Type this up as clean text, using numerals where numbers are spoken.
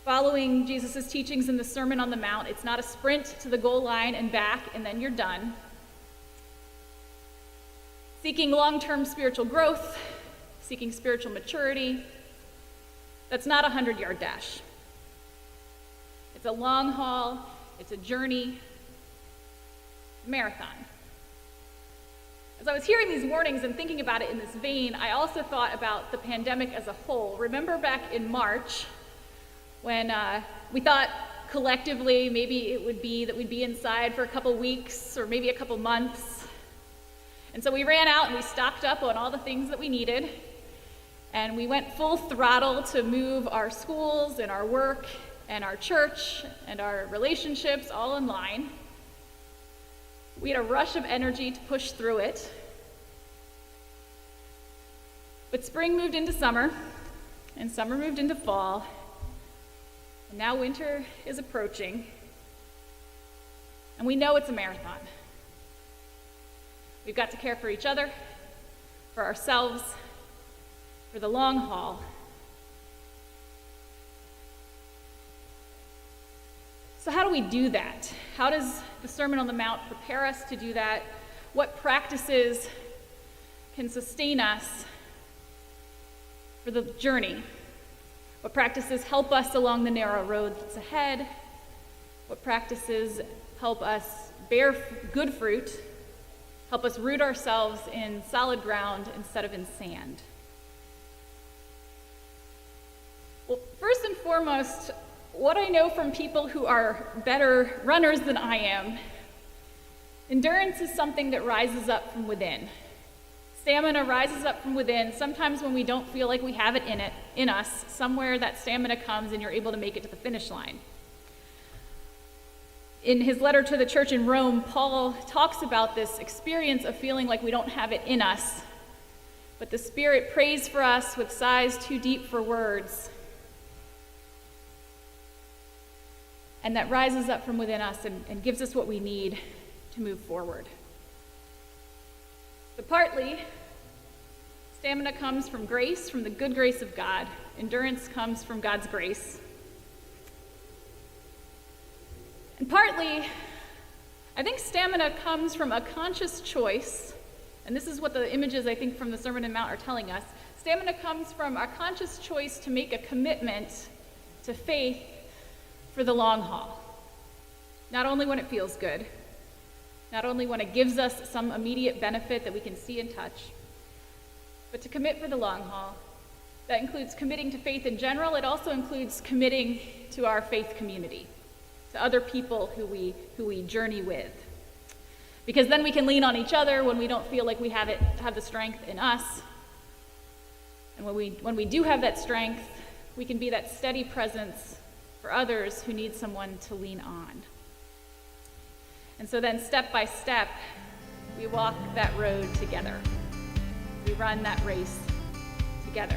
Following Jesus' teachings in the Sermon on the Mount, it's not a sprint to the goal line and back and then you're done. Seeking long-term spiritual growth, seeking spiritual maturity, that's not a 100-yard dash. It's a long haul, it's a journey, a marathon. As I was hearing these warnings and thinking about it in this vein, I also thought about the pandemic as a whole. Remember back in March when we thought collectively maybe it would be that we'd be inside for a couple weeks or maybe a couple months. And so we ran out and we stocked up on all the things that we needed. And we went full throttle to move our schools and our work and our church and our relationships all in line. We had a rush of energy to push through it. But spring moved into summer, and summer moved into fall, and now winter is approaching. And we know it's a marathon. We've got to care for each other, for ourselves, for the long haul. So how do we do that? How does the Sermon on the Mount prepare us to do that? What practices can sustain us for the journey? What practices help us along the narrow road that's ahead? What practices help us bear good fruit, help us root ourselves in solid ground instead of in sand? Well, first and foremost, what I know from people who are better runners than I am, endurance is something that rises up from within. Stamina rises up from within. Sometimes when we don't feel like we have it in us, somewhere that stamina comes and you're able to make it to the finish line. In his letter to the church in Rome, Paul talks about this experience of feeling like we don't have it in us, but the Spirit prays for us with sighs too deep for words. And that rises up from within us and gives us what we need to move forward. But partly, stamina comes from grace, from the good grace of God. Endurance comes from God's grace. And partly, I think stamina comes from a conscious choice, and this is what the images, I think, from the Sermon on the Mount are telling us. Stamina comes from our conscious choice to make a commitment to faith for the long haul. Not only when it feels good, not only when it gives us some immediate benefit that we can see and touch, but to commit for the long haul. That includes committing to faith in general. It also includes committing to our faith community, to other people who we journey with. Because then we can lean on each other when we don't feel like we have the strength in us. And when we do have that strength, we can be that steady presence for others who need someone to lean on. And so then step by step, we walk that road together. We run that race together.